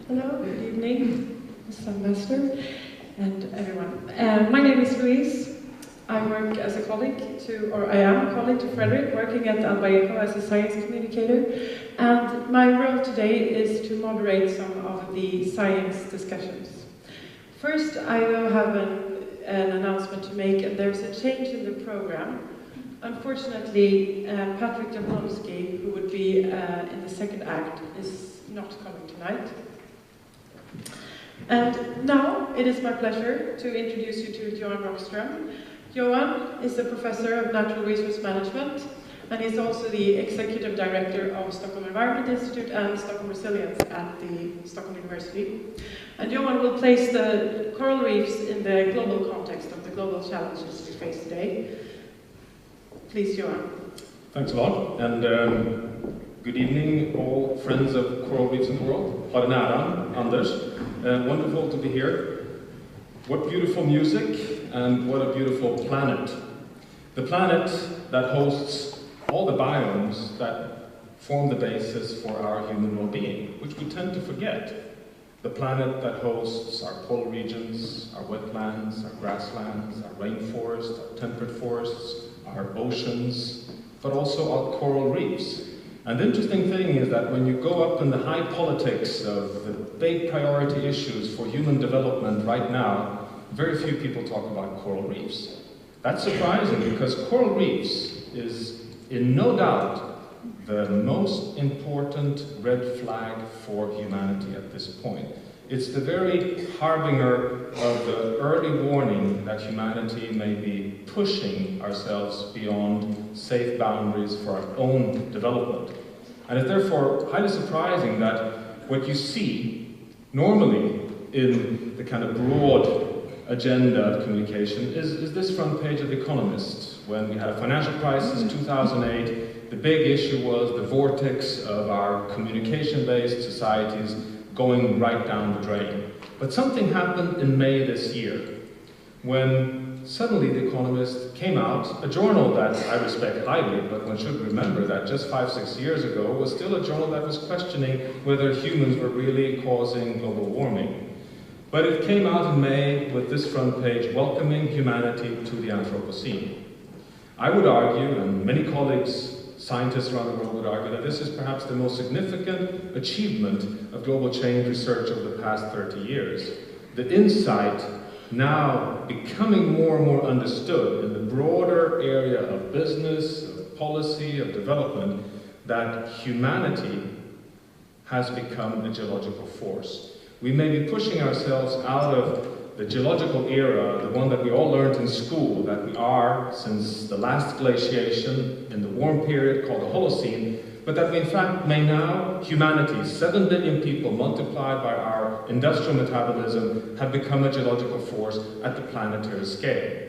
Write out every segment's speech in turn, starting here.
Hello, good evening, Mr. Ambassador and everyone. My name is Louise. I work as a colleague I am a colleague to Frederick, working at Albaeco as a science communicator. And my role today is to moderate some of the science discussions. First, I will have an announcement to make, and there's a change in the program. Unfortunately, Patrick Jablonski, who would be in the second act, is not coming tonight. And now it is my pleasure to introduce you to Johan Rockstro. Johan is a professor of natural resource management, and he's also the executive director of Stockholm Environment Institute and Stockholm Resilience at the Stockholm University. And Johan will place the coral reefs in the global context of the global challenges we face today. Please, Johan. Thanks a lot, and good evening, all friends of coral reefs in the world. Ha det nära, Anders. Wonderful to be here. What beautiful music, and what a beautiful planet. The planet that hosts all the biomes that form the basis for our human well-being, which we tend to forget. The planet that hosts our polar regions, our wetlands, our grasslands, our rainforests, our temperate forests, our oceans, but also our coral reefs. And the interesting thing is that when you go up in the high politics of the big priority issues for human development right now, very few people talk about coral reefs. That's surprising because coral reefs is, in no doubt, the most important red flag for humanity at this point. It's the very harbinger of the early warning that humanity may be pushing ourselves beyond safe boundaries for our own development. And it's therefore highly surprising that what you see normally in the kind of broad agenda of communication is this front page of The Economist. When we had a financial crisis in 2008, the big issue was the vortex of our communication-based societies going right down the drain. But something happened in May this year, when suddenly The Economist came out, a journal that I respect highly, but one should remember that just 5-6 years ago was still a journal that was questioning whether humans were really causing global warming. But it came out in May with this front page, welcoming humanity to the Anthropocene. I would argue, and many colleagues, scientists around the world would argue, that this is perhaps the most significant achievement of global change research over the past 30 years. The insight now becoming more and more understood in the broader area of business, of policy, of development, that humanity has become a geological force. We may be pushing ourselves out of the geological era, the one that we all learned in school, that we are since the last glaciation in the warm period called the Holocene, but that we in fact may now, humanity, 7 billion people multiplied by our industrial metabolism, have become a geological force at the planetary scale,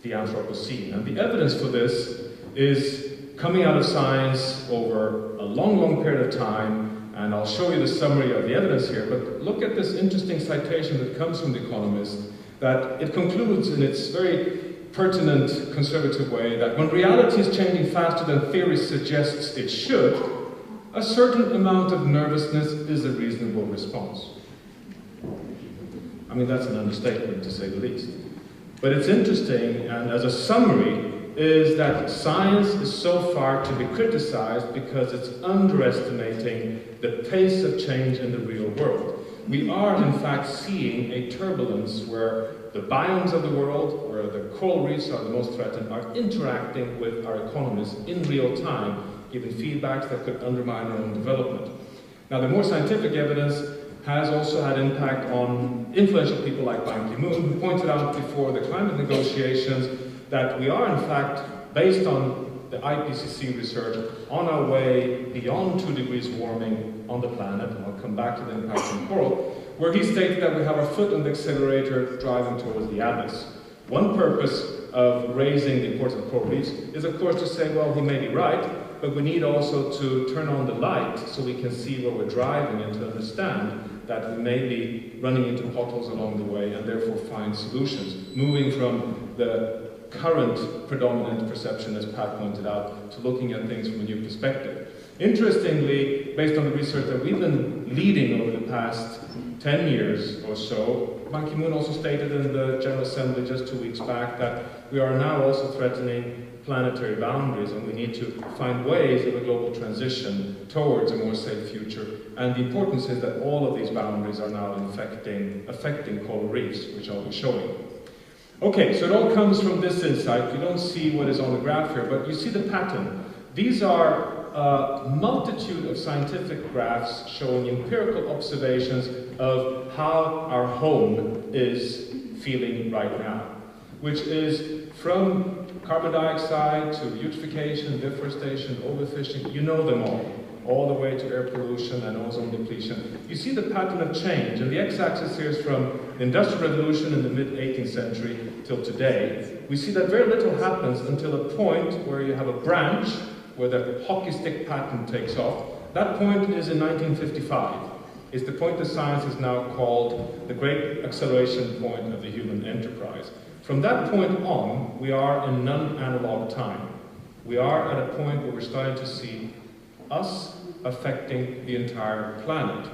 the Anthropocene. And the evidence for this is coming out of science over a long, long period of time. And I'll show you the summary of the evidence here, but look at this interesting citation that comes from The Economist, that it concludes in its very pertinent, conservative way that when reality is changing faster than theory suggests it should, a certain amount of nervousness is a reasonable response. I mean, that's an understatement to say the least. But it's interesting, and as a summary, is that science is so far to be criticized because it's underestimating the pace of change in the real world. We are, in fact, seeing a turbulence where the biomes of the world, where the coral reefs are the most threatened, are interacting with our economies in real time, giving feedbacks that could undermine our own development. Now, the more scientific evidence has also had impact on influential people like Ban Ki-moon, who pointed out before the climate negotiations that we are, in fact, based on the IPCC research, on our way beyond 2 degrees warming on the planet. And I'll come back to the impact on coral, where he stated that we have our foot on the accelerator driving towards the abyss. One purpose of raising the importance of coral reefs is, of course, to say, well, he may be right, but we need also to turn on the light so we can see where we're driving and to understand that we may be running into potholes along the way and therefore find solutions, moving from the current predominant perception, as Pat pointed out, to looking at things from a new perspective. Interestingly, based on the research that we've been leading over the past 10 years or so, Ban Ki-moon also stated in the General Assembly just 2 weeks back that we are now also threatening planetary boundaries, and we need to find ways of a global transition towards a more safe future. And the importance is that all of these boundaries are now affecting coral reefs, which I'll be showing. Okay, so it all comes from this insight. You don't see what is on the graph here, but you see the pattern. These are a multitude of scientific graphs showing empirical observations of how our home is feeling right now, which is from carbon dioxide to eutrophication, deforestation, overfishing, you know them all the way to air pollution and ozone depletion. You see the pattern of change, and the x-axis here is from the Industrial Revolution in the mid-18th century till today. We see that very little happens until a point where you have a branch where the hockey stick pattern takes off. That point is in 1955. It's the point that science is now called the great acceleration point of the human enterprise. From that point on, we are in non-analog time. We are at a point where we're starting to see us affecting the entire planet.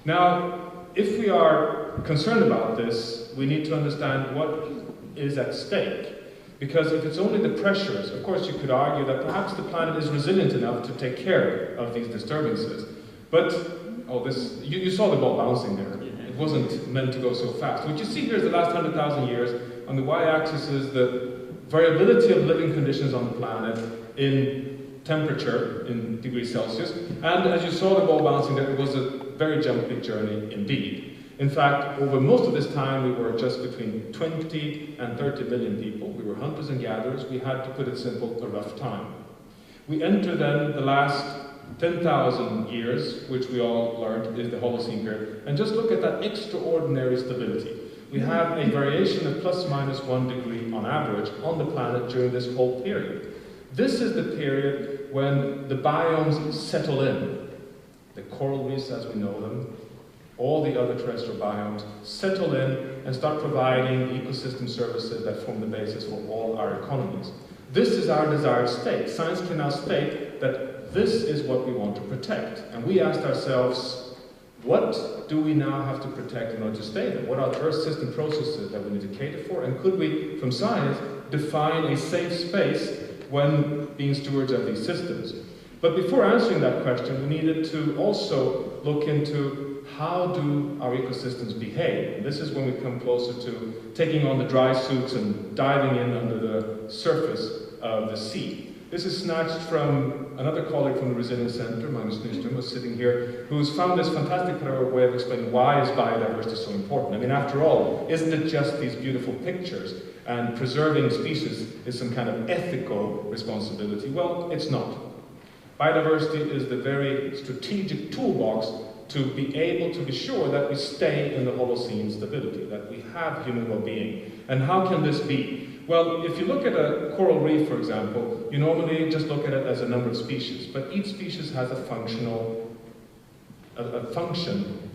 Now, if we are concerned about this, we need to understand what is at stake. Because if it's only the pressures, of course you could argue that perhaps the planet is resilient enough to take care of these disturbances. But, you saw the ball bouncing there. It wasn't meant to go so fast. What you see here is the last 100,000 years. On the y-axis is the variability of living conditions on the planet in temperature, in degrees Celsius. And as you saw the ball bouncing there, it was a very jumpy journey indeed. In fact, over most of this time, we were just between 20 and 30 million people. We were hunters and gatherers. We had, to put it simple, a rough time. We enter then the last 10,000 years, which we all learned is the Holocene period. And just look at that extraordinary stability. We have a variation of plus minus 1 degree on average on the planet during this whole period. This is the period when the biomes settle in. The coral reefs as we know them, all the other terrestrial biomes settle in and start providing ecosystem services that form the basis for all our economies. This is our desired state. Science can now state that this is what we want to protect. And we asked ourselves, what do we now have to protect in order to stay there? What are the Earth system processes that we need to cater for? And could we, from science, define a safe space when being stewards of these systems? But before answering that question, we needed to also look into how do our ecosystems behave? And this is when we come closer to taking on the dry suits and diving in under the surface of the sea. This is snatched from another colleague from the Resilience Center, Magnus Nyström, who's sitting here, who's found this fantastic way of explaining why is biodiversity so important. I mean, after all, isn't it just these beautiful pictures? And preserving species is some kind of ethical responsibility? Well, it's not. Biodiversity is the very strategic toolbox to be able to be sure that we stay in the Holocene stability, that we have human well-being. And how can this be? Well, if you look at a coral reef, for example, you normally just look at it as a number of species, but each species has a function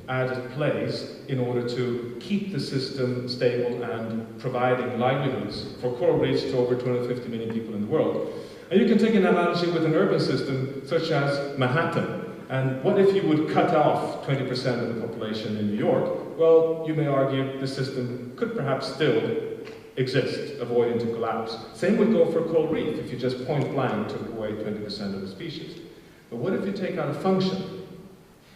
as it plays in order to keep the system stable and providing livelihoods for coral reefs to over 250 million people in the world. And you can take an analogy with an urban system such as Manhattan. And what if you would cut off 20% of the population in New York? Well, you may argue the system could perhaps still exist, avoiding to collapse. Same would go for a coral reef if you just point blank took away 20% of the species. But what if you take out a function?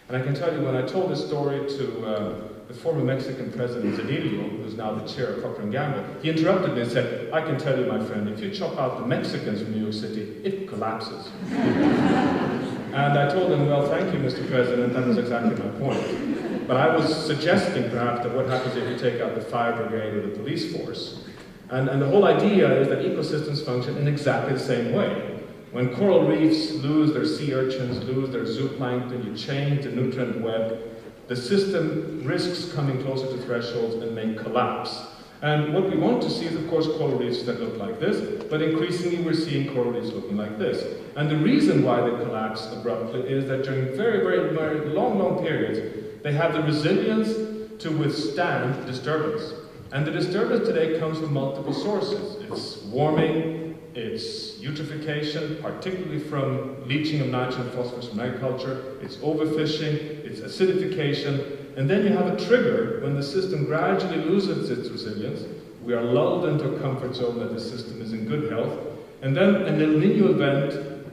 And I can tell you, when I told this story to the former Mexican president Zedillo, who's now the chair of Procter & Gamble, he interrupted me and said, I can tell you, my friend, if you chop out the Mexicans from New York City, it collapses. And I told him, well, thank you, Mr. President, that was exactly my point. But I was suggesting, perhaps, that what happens if you take out the fire brigade or the police force? And the whole idea is that ecosystems function in exactly the same way. When coral reefs lose their sea urchins, lose their zooplankton, you change the nutrient web, the system risks coming closer to thresholds and may collapse. And what we want to see is, of course, coral reefs that look like this, but increasingly we're seeing coral reefs looking like this. And the reason why they collapse abruptly is that during very, very long periods, they have the resilience to withstand disturbance. And the disturbance today comes from multiple sources. It's warming, it's eutrophication, particularly from leaching of nitrogen and phosphorus from agriculture, it's overfishing, it's acidification, and then you have a trigger when the system gradually loses its resilience. We are lulled into a comfort zone that the system is in good health, and then an El Niño event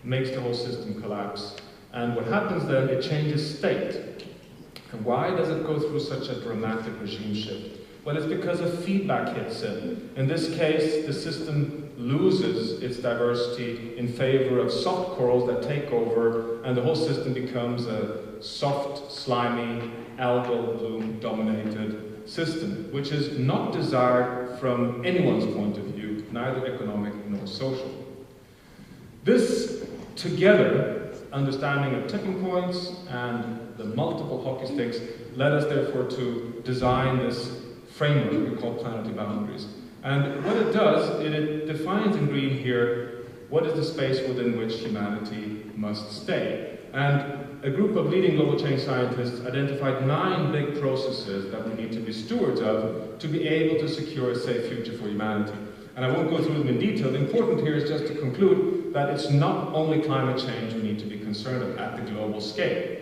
makes the whole system collapse. And what happens then, it changes state. And why does it go through such a dramatic regime shift? Well, it's because a feedback hits in. In this case, the system loses its diversity in favor of soft corals that take over, and the whole system becomes a soft, slimy, algal bloom-dominated system, which is not desired from anyone's point of view, neither economic nor social. This, together, understanding of tipping points and the multiple hockey sticks, led us therefore to design this framework we call planetary boundaries. And what it does, it defines in green here what is the space within which humanity must stay. And a group of leading global change scientists identified 9 big processes that we need to be stewards of to be able to secure a safe future for humanity. And I won't go through them in detail. The important here is just to conclude that it's not only climate change we need to be concerned with at the global scale.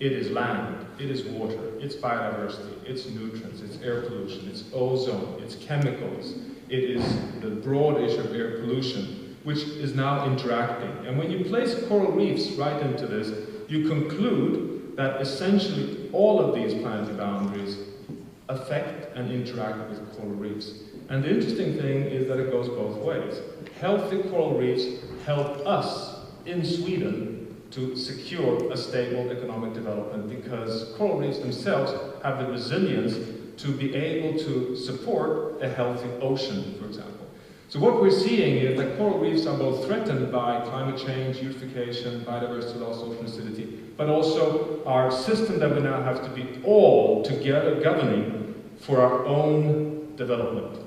It is land, it is water, it's biodiversity, it's nutrients, it's air pollution, it's ozone, it's chemicals, it is the broad issue of air pollution, which is now interacting. And when you place coral reefs right into this, you conclude that essentially all of these planetary boundaries affect and interact with coral reefs. And the interesting thing is that it goes both ways. Healthy coral reefs help us in Sweden to secure a stable economic development because coral reefs themselves have the resilience to be able to support a healthy ocean, for example. So what we're seeing is that coral reefs are both threatened by climate change, eutrophication, biodiversity loss, ocean acidity, but also our system that we now have to be all together governing for our own development.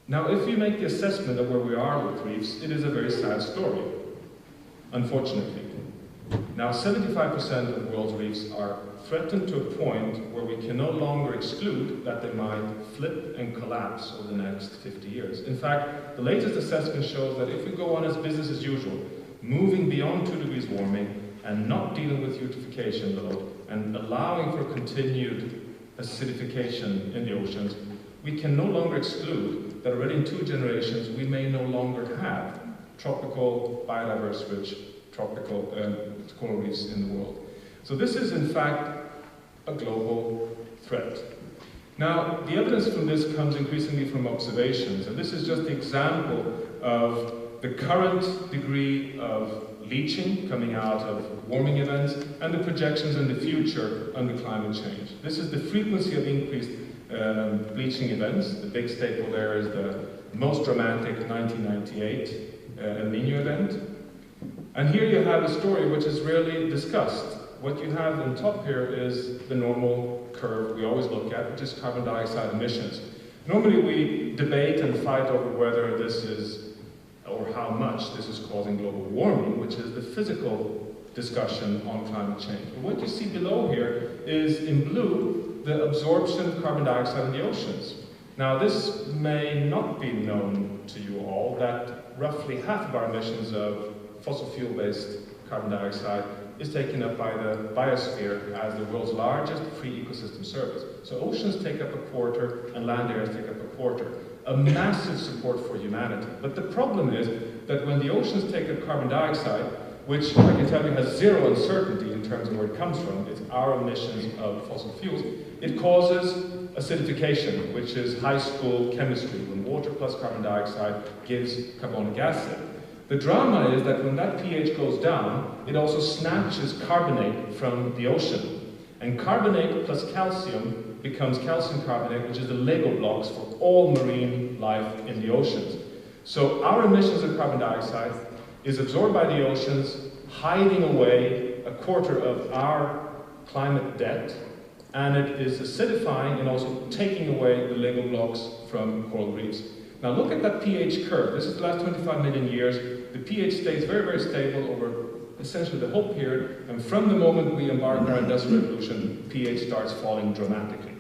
Now, if you make the assessment of where we are with reefs, it is a very sad story, unfortunately. Now, 75% of the world's reefs are threatened to a point where we can no longer exclude that they might flip and collapse over the next 50 years. In fact, the latest assessment shows that if we go on as business as usual, moving beyond 2 degrees warming and not dealing with eutrophication load and allowing for continued acidification in the oceans, we can no longer exclude that already in 2 generations we may no longer have tropical, biodiverse-rich tropical coral reefs in the world. So this is in fact a global threat. Now, the evidence from this comes increasingly from observations, and this is just the example of the current degree of leaching coming out of warming events and the projections in the future under climate change. This is the frequency of increased bleaching events. The big staple there is the most dramatic 1998 El Niño event. And here you have a story which is rarely discussed. What you have on top here is the normal curve we always look at, which is carbon dioxide emissions. Normally we debate and fight over whether this is, or how much this is causing global warming, which is the physical discussion on climate change. But what you see below here is in blue the absorption of carbon dioxide in the oceans. Now, this may not be known to you all, that roughly half of our emissions of fossil fuel-based carbon dioxide is taken up by the biosphere as the world's largest free ecosystem service. So oceans take up a quarter and land areas take up a quarter. A massive support for humanity. But the problem is that when the oceans take up carbon dioxide, which I can tell you has zero uncertainty in terms of where it comes from, it's our emissions of fossil fuels, it causes acidification, which is high school chemistry, when water plus carbon dioxide gives carbonic acid. The drama is that when that pH goes down, it also snatches carbonate from the ocean. And carbonate plus calcium becomes calcium carbonate, which is the Lego blocks for all marine life in the oceans. So our emissions of carbon dioxide is absorbed by the oceans, hiding away a quarter of our climate debt, and it is acidifying and also taking away the Lego blocks from coral reefs. Now look at that pH curve. This is the last 25 million years. The pH stays very, very stable over essentially the whole period, and from the moment we embark on our industrial revolution, pH starts falling dramatically.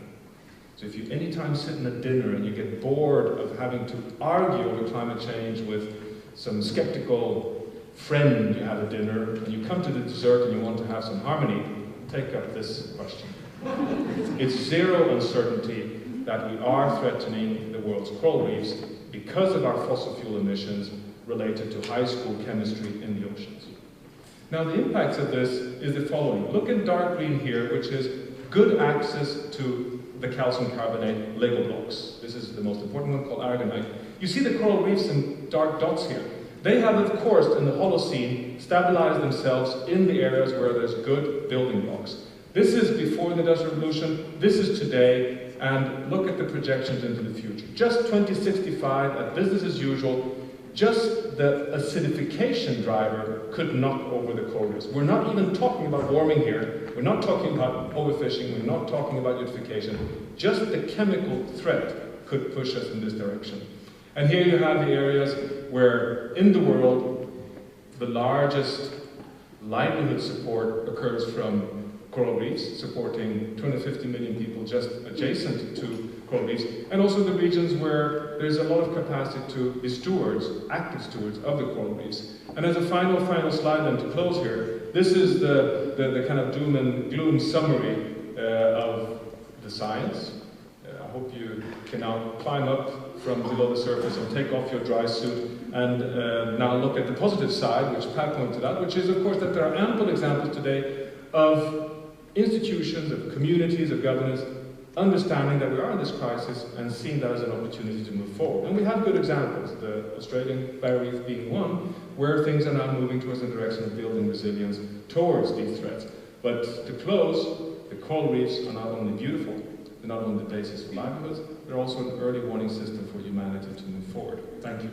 So if you anytime sit in a dinner and you get bored of having to argue over climate change with some skeptical friend you have at dinner, and you come to the dessert and you want to have some harmony, take up this question. It's zero uncertainty that we are threatening the world's coral reefs because of our fossil fuel emissions related to high school chemistry in the oceans. Now the impacts of this is the following. Look in dark green here, which is good access to the calcium carbonate Lego blocks. This is the most important one, called aragonite. You see the coral reefs in dark dots here. They have, of course, in the Holocene, stabilized themselves in the areas where there's good building blocks. This is before the Industrial Revolution, this is today, and look at the projections into the future. Just 2065, at business as usual, just the acidification driver could knock over the coral reefs. We're not even talking about warming here, we're not talking about overfishing, we're not talking about eutrophication. Just the chemical threat could push us in this direction. And here you have the areas where, in the world, the largest livelihood support occurs from coral reefs, supporting 250 million people just adjacent to coral reefs, and also the regions where there's a lot of capacity to be stewards, active stewards of the coral reefs. And as a final slide then to close here, this is the kind of doom and gloom summary of the science. I hope you can now climb up from below the surface and take off your dry suit and now look at the positive side, which Pat pointed out, which is, of course, that there are ample examples today of institutions, of communities, of governments, understanding that we are in this crisis and seeing that as an opportunity to move forward. And we have good examples, the Australian barrier reef being one, where things are now moving towards the direction of building resilience towards these threats. But to close, the coral reefs are not only beautiful, they're not only the basis for livelihoods, they're also an early warning system for humanity to move forward. Thank you.